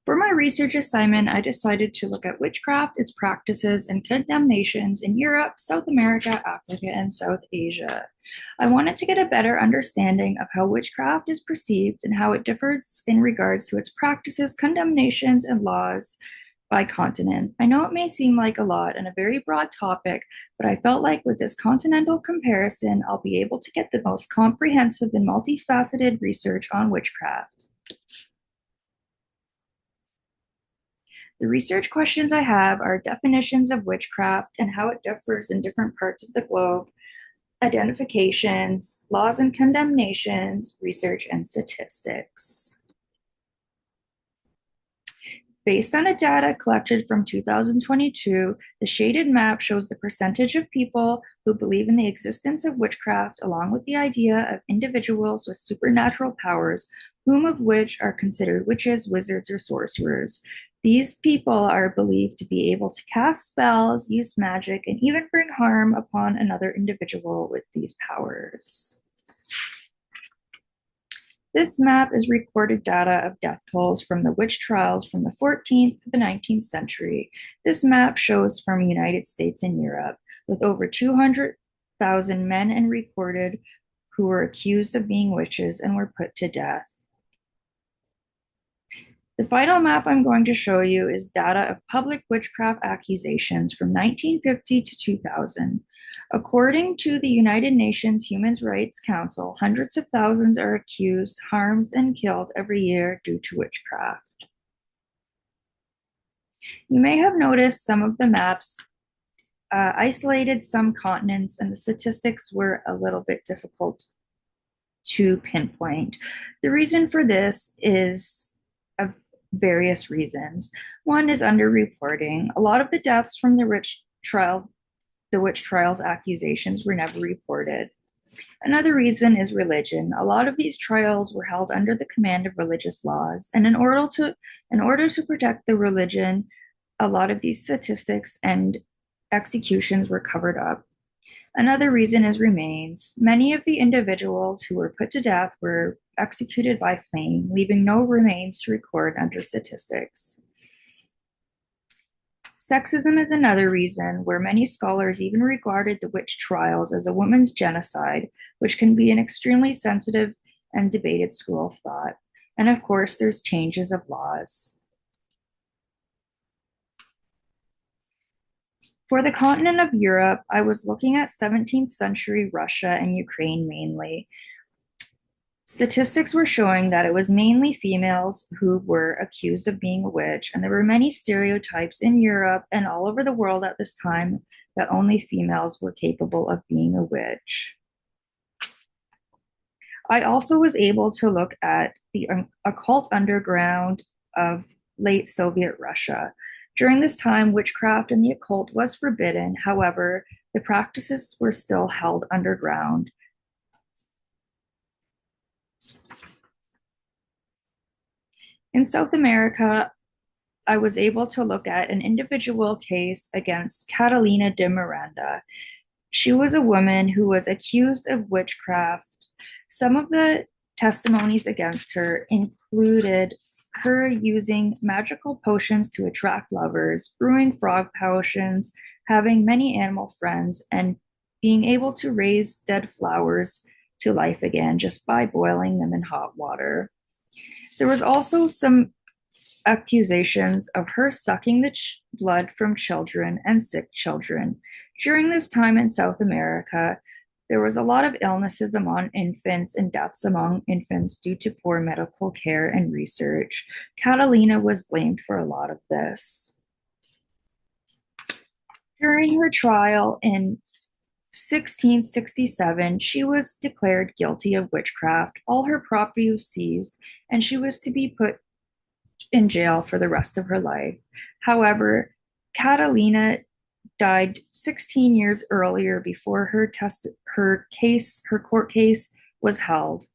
For my research assignment, I decided to look at witchcraft, its practices, and condemnations in Europe, South America, Africa, and South Asia. I wanted to get a better understanding of how witchcraft is perceived and how it differs in regards to its practices, condemnations, and laws by continent. I know it may seem like a lot and a very broad topic, but I felt like with this continental comparison, I'll be able to get the most comprehensive and multifaceted research on witchcraft. The research questions I have are definitions of witchcraft and how it differs in different parts of the globe, identifications, laws and condemnations, research, and statistics. Based on a data collected from 2022, the shaded map shows the percentage of people who believe in the existence of witchcraft, along with the idea of individuals with supernatural powers, whom of which are considered witches, wizards, or sorcerers. These people are believed to be able to cast spells, use magic, and even bring harm upon another individual with these powers. This map is recorded data of death tolls from the witch trials from the 14th to the 19th century. This map shows from United States and Europe, with over 200,000 men and recorded who were accused of being witches and were put to death. The final map I'm going to show you is data of public witchcraft accusations from 1950 to 2000. According to the United Nations Human Rights Council, hundreds of thousands are accused, harmed, and killed every year due to witchcraft. You may have noticed some of the maps isolated some continents, and the statistics were a little bit difficult to pinpoint. The reason for this is various reasons. One is underreporting. A lot of the deaths from the witch trials accusations were never reported. Another reason is religion. A lot of these trials were held under the command of religious laws, and in order to protect the religion, a lot of these statistics and executions were covered up. Another reason is remains. Many of the individuals who were put to death were executed by flame, leaving no remains to record under statistics. Sexism is another reason, where many scholars even regarded the witch trials as a woman's genocide, which can be an extremely sensitive and debated school of thought. And of course, there's changes of laws. For the continent of Europe, I was looking at 17th century Russia and Ukraine mainly. Statistics were showing that it was mainly females who were accused of being a witch, and there were many stereotypes in Europe and all over the world at this time that only females were capable of being a witch. I also was able to look at the occult underground of late Soviet Russia. During this time, witchcraft and the occult was forbidden. However, the practices were still held underground. In South America, I was able to look at an individual case against Catalina de Miranda. She was a woman who was accused of witchcraft. Some of the testimonies against her included her using magical potions to attract lovers, brewing frog potions, having many animal friends, and being able to raise dead flowers to life again just by boiling them in hot water. There was also some accusations of her sucking the blood from children and sick children. During this time in South America, there was a lot of illnesses among infants and deaths among infants due to poor medical care and research. Catalina was blamed for a lot of this. During her trial in 1667, she was declared guilty of witchcraft. All her property was seized, and she was to be put in jail for the rest of her life. However, Catalina died 16 years earlier before her court case was held.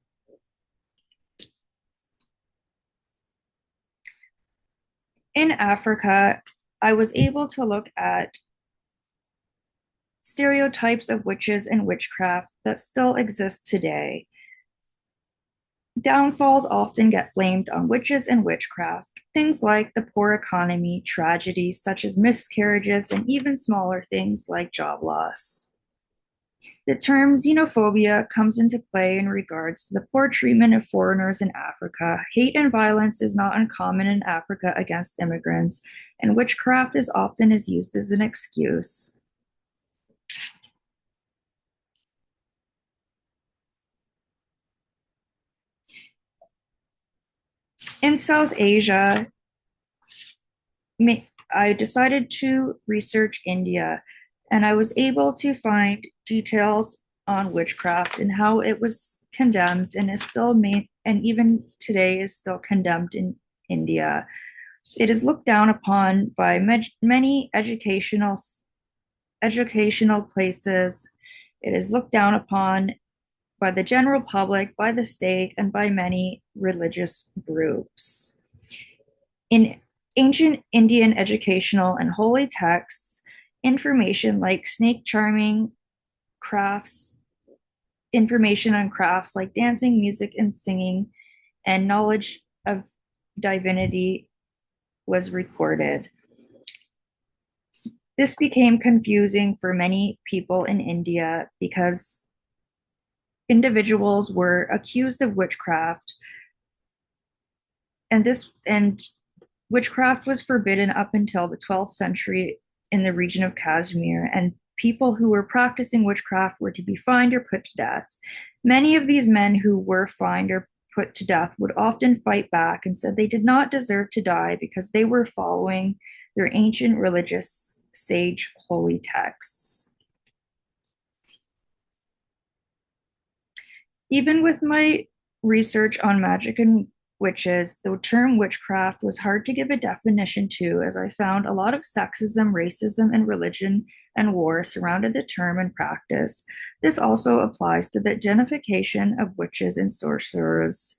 In Africa, I was able to look at stereotypes of witches and witchcraft that still exist today. Downfalls often get blamed on witches and witchcraft. Things like the poor economy, tragedies such as miscarriages, and even smaller things like job loss. The term xenophobia comes into play in regards to the poor treatment of foreigners in Africa. Hate and violence is not uncommon in Africa against immigrants, and witchcraft is often used as an excuse. In South Asia, I decided to research India, and I was able to find details on witchcraft and how it was condemned and is still made, and even today is still condemned in India. It is looked down upon by many educational places. It is looked down upon by the general public, by the state, and by many religious groups. In ancient Indian educational and holy texts, information like snake charming, crafts, information on crafts like dancing, music, and singing, and knowledge of divinity was recorded. This became confusing for many people in India because individuals were accused of witchcraft, and witchcraft was forbidden up until the 12th century in the region of Kashmir, and people who were practicing witchcraft were to be fined or put to death. Many of these men who were fined or put to death would often fight back and said they did not deserve to die because they were following their ancient religious sage holy texts. Even with my research on magic and witches, the term witchcraft was hard to give a definition to, as I found a lot of sexism, racism, and religion and war surrounded the term and practice. This also applies to the identification of witches and sorcerers.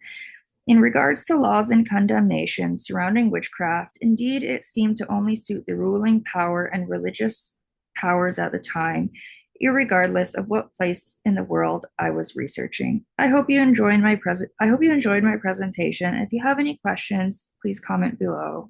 In regards to laws and condemnations surrounding witchcraft, indeed it seemed to only suit the ruling power and religious powers at the time, irregardless of what place in the world I was researching. I hope you enjoyed my presentation. If you have any questions, please comment below.